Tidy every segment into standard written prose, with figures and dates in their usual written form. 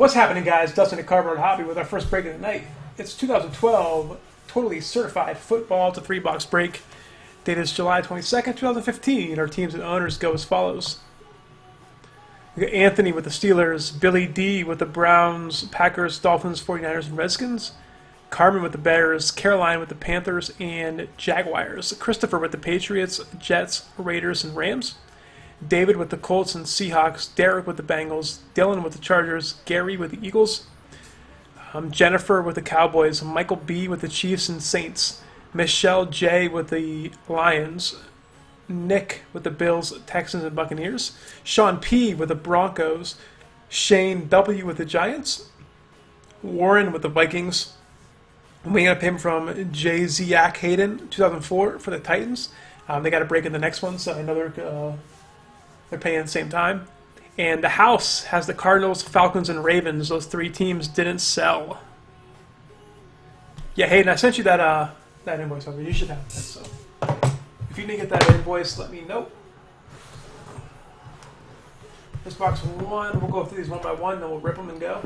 What's happening, guys? Dustin at Cardboard Hobby with our first break of the night. It's 2012 Totally Certified Football. It's a 3-box break. Date is July 22nd, 2015. Our teams and owners go as follows. We got Anthony with the Steelers, Billy D with the Browns, Packers, Dolphins, 49ers, and Redskins, Carmen with the Bears, Caroline with the Panthers and Jaguars, Christopher with the Patriots, Jets, Raiders, and Rams, David with the Colts and Seahawks, Derek with the Bengals, Dylan with the Chargers, Gary with the Eagles, Jennifer with the Cowboys, Michael B with the Chiefs and Saints, Michelle J with the Lions, Nick with the Bills, Texans, and Buccaneers, Sean P with the Broncos, Shane W with the Giants, Warren with the Vikings. We got a payment from J. Ziak Hayden, 2004, for the Titans. They got a break in the next one, so I know they're paying at the same time. And the house has the Cardinals, Falcons, and Ravens. Those three teams didn't sell. Yeah, Hayden, I sent you that invoice over. You should have that. So if you didn't get that invoice, let me know. This box 1, we'll go through these one by one, then we'll rip them and go.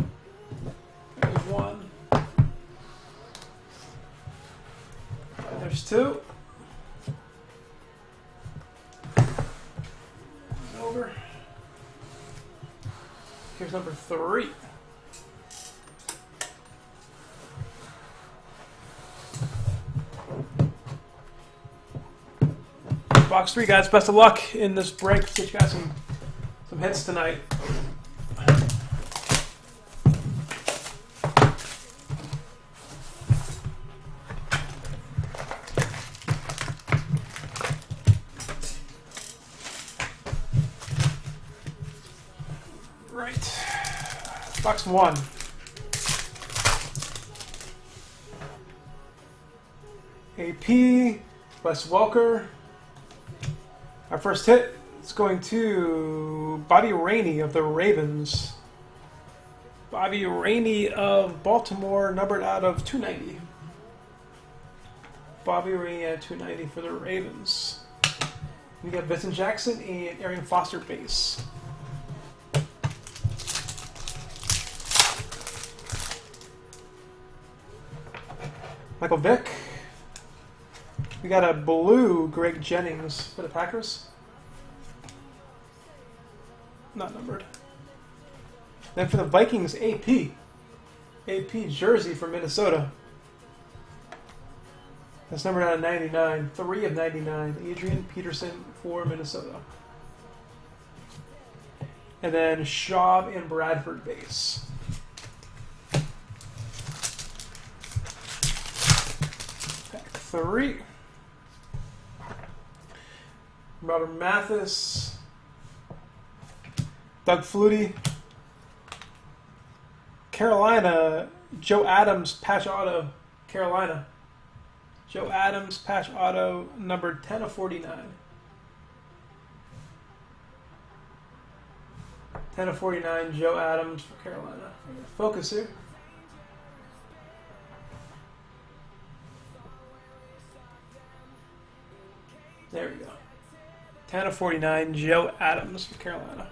There's 1. There's 2. Over. Here's number 3. Box 3, guys. Best of luck in this break. Let's get you guys some hits tonight. Right. Box 1. AP, Wes Welker. Our first hit is going to Bobby Rainey of the Ravens. Bobby Rainey of Baltimore, numbered out of 290. Bobby Rainey at 290 for the Ravens. We got Vincent Jackson and Arian Foster base. Michael Vick. We got a blue Greg Jennings for the Packers. Not numbered. Then for the Vikings, AP. AP jersey for Minnesota. That's numbered out of 99. 3 of 99. Adrian Peterson for Minnesota. And then Schaub and Bradford base. Pack 3. Robert Mathis, Doug Flutie, Carolina, Joe Adams, patch auto, Carolina. Joe Adams, patch auto, numbered 10 of 49. 10 of 49, Joe Adams for Carolina. Focus here. There we go. 10 of 49, Joe Adams for Carolina.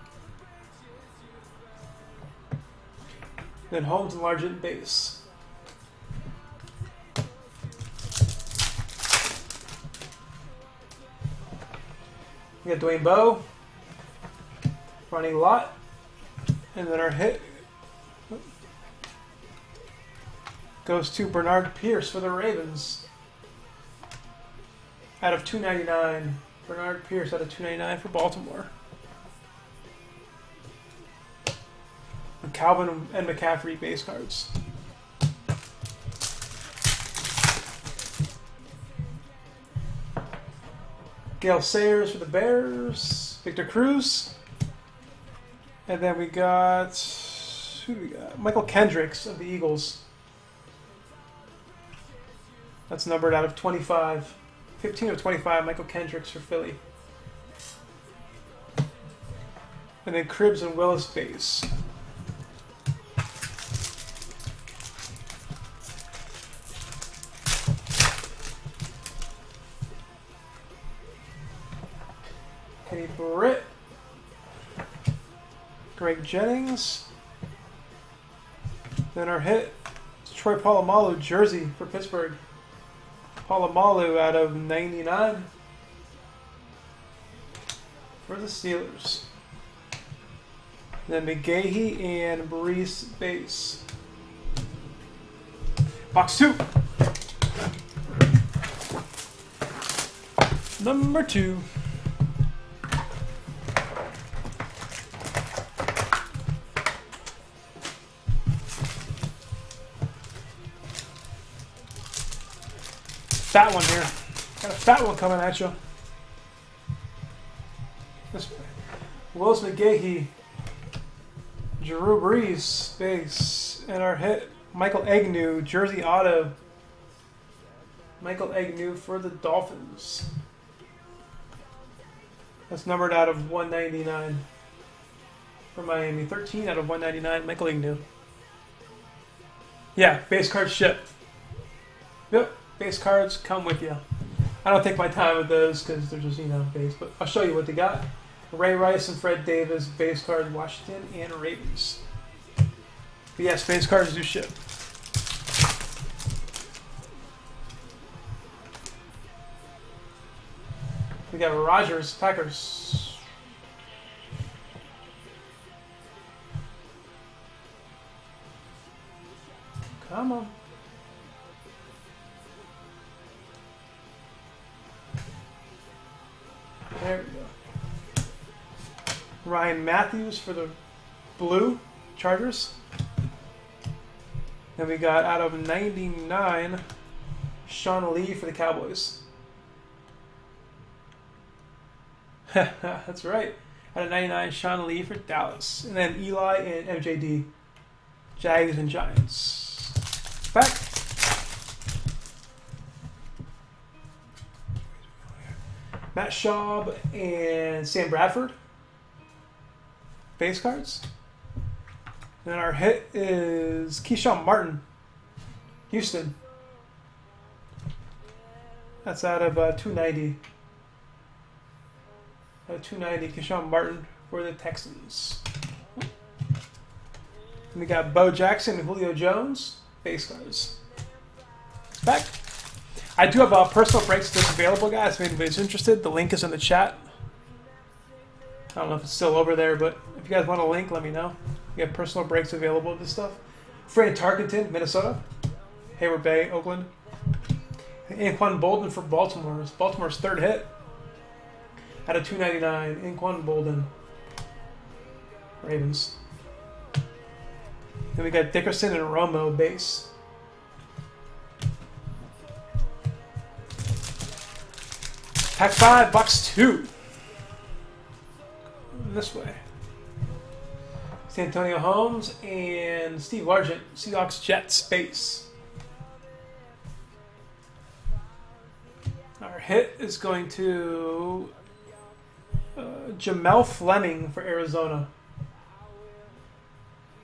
Then Holmes and Largent base. We got Dwayne Bowe, Ronnie Lott, and then our hit goes to Bernard Pierce for the Ravens. Out of 299. Bernard Pierce out of 299 for Baltimore. And Calvin and McCaffrey base cards. Gale Sayers for the Bears. Victor Cruz. And then we got, who do we got? Michael Kendricks of the Eagles. That's numbered out of 25. 15 of 25, Michael Kendricks for Philly. And then Cribbs and Willis base. Kenny Britt. Greg Jennings. Then our hit is Troy Polamalu jersey for Pittsburgh. Polamalu out of 99 for the Steelers. Then McGahee and Brees base. Box 2. Number 2. Fat one here. Got a fat one coming at you. This way. Willis McGahee, Drew Brees, base, and our hit, Michael Agnew, jersey auto. Michael Agnew for the Dolphins. That's numbered out of 199 for Miami. 13 out of 199, Michael Agnew. Yeah, base card shipped. Yep. Base cards come with you. I don't take my time with those because they're just, base. But I'll show you what they got. Ray Rice and Fred Davis, base card, Washington and Ravens. But yes, base cards do ship. We got Rodgers, Packers. Come on. There we go. Ryan Matthews for the blue Chargers. Then we got out of 99, Sean Lee for the Cowboys. That's right. Out of 99, Sean Lee for Dallas. And then Eli and MJD, Jags and Giants. Back. Matt Schaub and Sam Bradford. Base cards. Then our hit is Keyshawn Martin, Houston. That's out of 290. Out of 290, Keyshawn Martin for the Texans. And we got Bo Jackson and Julio Jones. Base cards. Back. I do have personal breaks that's available, guys. If anybody's interested, the link is in the chat. I don't know if it's still over there, but if you guys want a link, let me know. We have personal breaks available with this stuff. Fred Tarkenton, Minnesota. Hayward Bay, Oakland. Anquan Bolden for Baltimore. It's Baltimore's third hit. Out of 299, Anquan Bolden. Ravens. Then we got Dickerson and Romo, base. Pack 5, box 2. This way. Santonio Holmes and Steve Largent, Seahawks Jets, base. Our hit is going to Jamel Fleming for Arizona.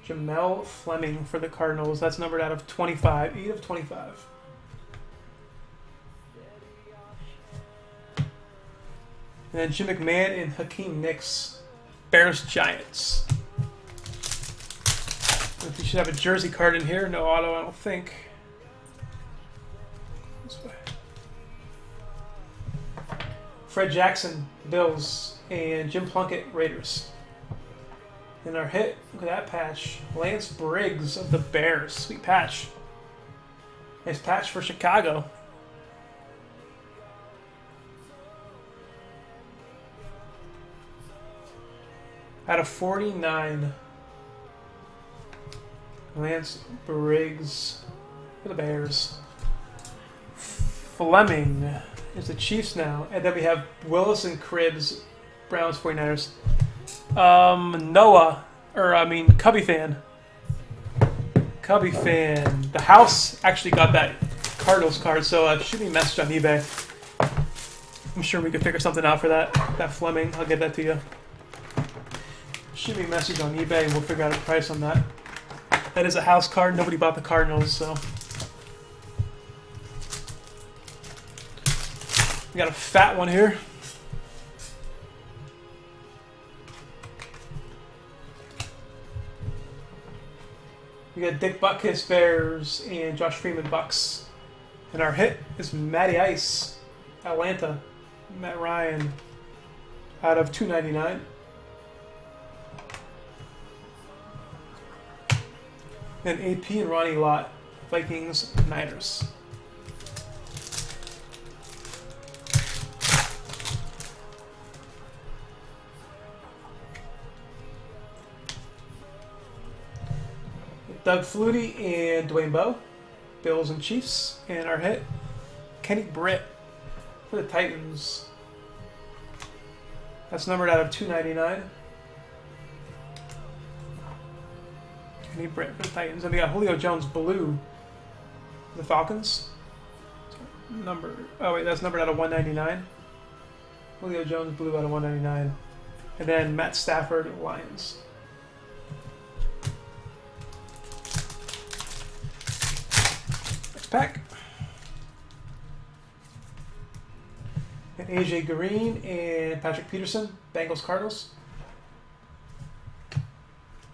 Jamel Fleming for the Cardinals. That's numbered out of 25. 8 of 25. And then Jim McMahon and Hakeem Nicks. Bears Giants. We should have a jersey card in here. No auto, I don't think. This way. Fred Jackson, Bills, and Jim Plunkett, Raiders. And our hit, look at that patch. Lance Briggs of the Bears. Sweet patch. Nice patch for Chicago. Out of 49, Lance Briggs for the Bears. Fleming is the Chiefs now. And then we have Willis and Cribbs, Browns 49ers. Cubby fan. Cubby fan. The house actually got that Cardinals card, so shoot me a message on eBay. I'm sure we could figure something out for that Fleming. I'll get that to you. Shoot me a message on eBay and we'll figure out a price on that. That is a house card. Nobody bought the Cardinals, so. We got a fat one here. We got Dick Butkus, Bears, and Josh Freeman, Bucks. And our hit is Matty Ice, Atlanta. Matt Ryan out of 299. And AP and Ronnie Lott, Vikings, Niners. Doug Flutie and Dwayne Bowe, Bills and Chiefs. And our hit, Kenny Britt for the Titans. That's numbered out of 299. Kenny Britt for the Titans. And we got Julio Jones Blue for the Falcons. That's numbered out of 199. Julio Jones Blue out of 199. And then Matt Stafford, Lions. Pack. And AJ Green and Patrick Peterson, Bengals Cardinals.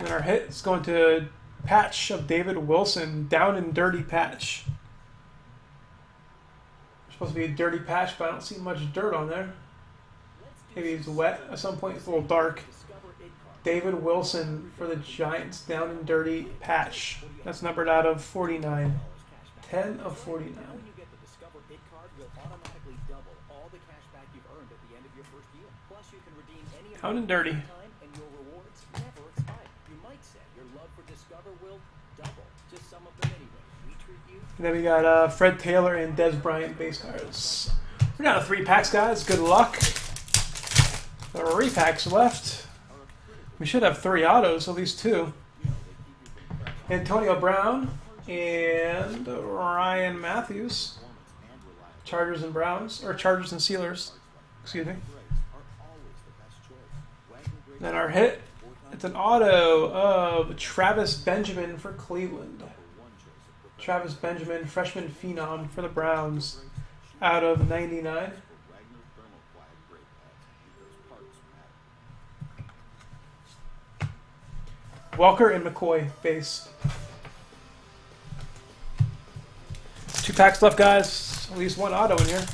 And our hit is going to patch of David Wilson, down and dirty patch. Supposed to be a dirty patch, but I don't see much dirt on there. Maybe it's wet at some point. It's a little dark. David Wilson for the Giants, down and dirty patch. That's numbered out of 49. 10 of 49. When you get the Discover Big Card, you'll automatically double all the cash back you've earned at the end of your first year. Plus, you can redeem any Down and dirty. time, and your rewards never expire. You might say your love for Discover will double. Just some of them anyway. We treat you. And then we got Fred Taylor and Des Bryant base cards. We're down to 3 packs, guys. Good luck. 3 packs left. We should have 3 autos, at least 2. Antonio Brown and Ryan Matthews. Chargers and Browns, or Chargers and Steelers. Excuse me. Then our hit, it's an auto of Travis Benjamin for Cleveland. Travis Benjamin, freshman phenom for the Browns, out of 99. Walker and McCoy base. 2 packs left, guys. At least 1 auto in here.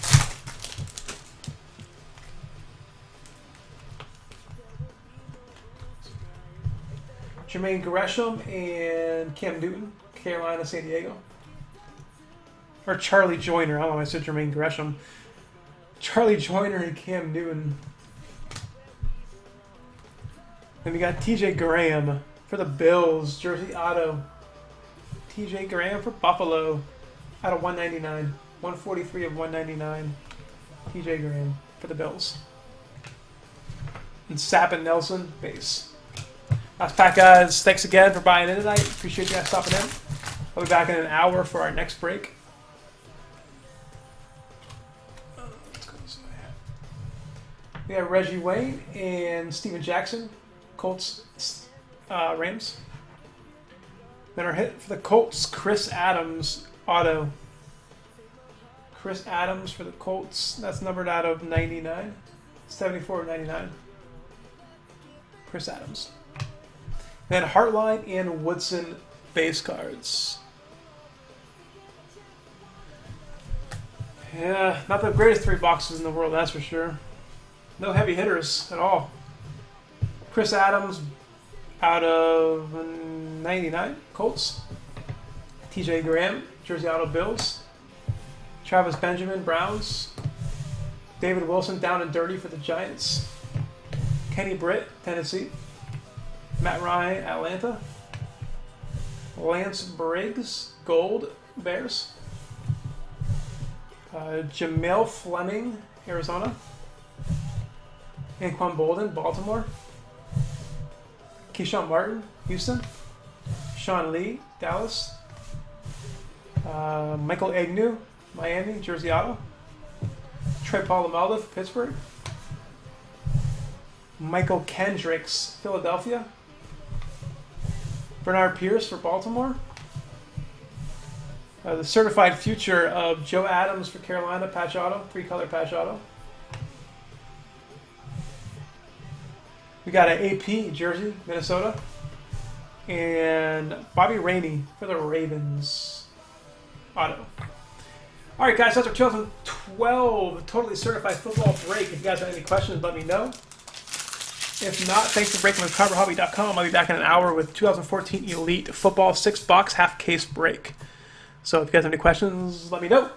Jermaine Gresham and Cam Newton, Carolina, San Diego. Or Charlie Joyner. I don't know why I said Jermaine Gresham. Charlie Joyner and Cam Newton. Then we got TJ Graham for the Bills, jersey auto. TJ Graham for Buffalo, out of 199. 143 of 199. TJ Graham for the Bills. And Sapp and Nelson, base. Last pack, guys. Thanks again for buying in tonight. Appreciate you guys stopping in. I'll be back in an hour for our next break. Let's go this way. We have Reggie Wayne and Steven Jackson, Colts, Rams. Then our hit for the Colts, Chris Adams, auto. Chris Adams for the Colts. That's numbered out of 99. 74 of 99. Chris Adams. Then Hartline and Woodson base cards. Yeah, not the greatest 3 boxes in the world, that's for sure. No heavy hitters at all. Chris Adams out of 99, Colts. TJ Graham, jersey auto, Bills. Travis Benjamin, Browns. David Wilson, down and dirty for the Giants. Kenny Britt, Tennessee. Matt Ryan, Atlanta. Lance Briggs, gold, Bears. Jamel Fleming, Arizona. Anquan Bolden, Baltimore. Keyshawn Martin, Houston. Sean Lee, Dallas. Michael Agnew, Miami, jersey auto. Trey Polamalu, Pittsburgh. Michael Kendricks, Philadelphia. Bernard Pierce for Baltimore. The certified future of Joe Adams for Carolina, patch auto, 3-color patch auto. We got an AP jersey, Minnesota. And Bobby Rainey for the Ravens. Auto. All right, guys, that's our 2012 Totally Certified Football break. If you guys have any questions, let me know. If not, thanks for breaking with CarverHobby.com. I'll be back in an hour with 2014 Elite Football 6-box half-case break. So if you guys have any questions, let me know.